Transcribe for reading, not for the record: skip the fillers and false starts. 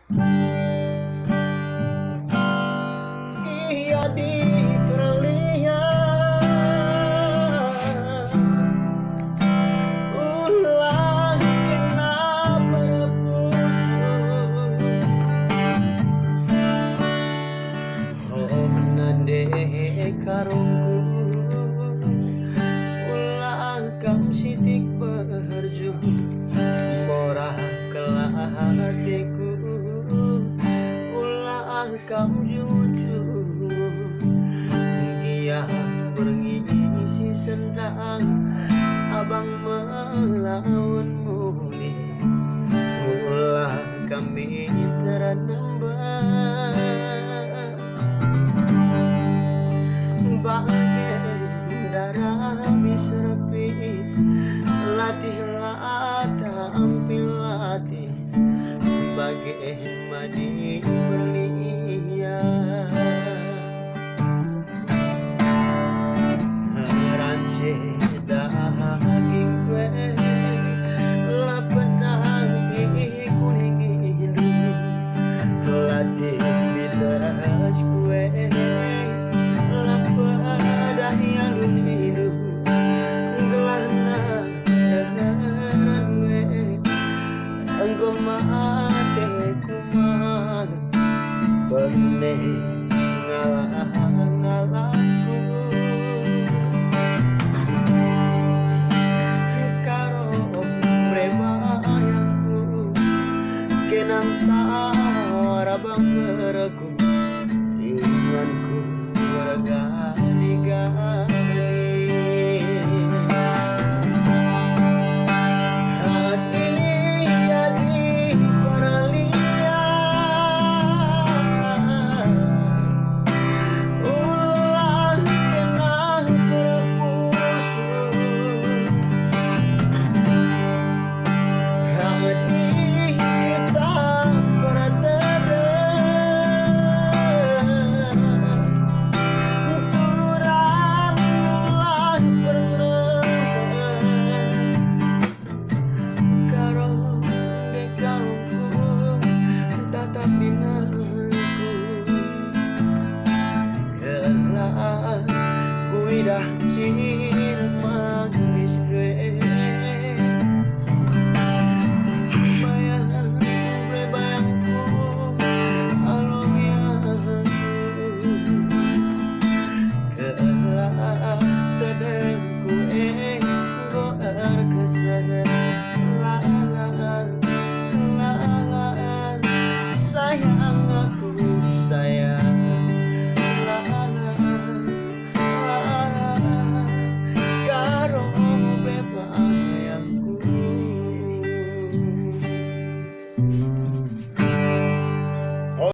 Iya diperlihat ulah kena berpusuk. Oh nande karungku ulah kam sitik berju morah kelah hatiku ulah kam juju gia berngisi sendang abang melawan muli ulah kami teranembang bagai darah miserpi latih lata ampil latih bagai madi berlian rance daging kue lapedang kuning hidung latih bidas kue lapedah alun hidung gelana daharan we engkau mate kumal beneh ngalah-ngalahku karo prebayangku kenang tarabang berku inganku bergali-gali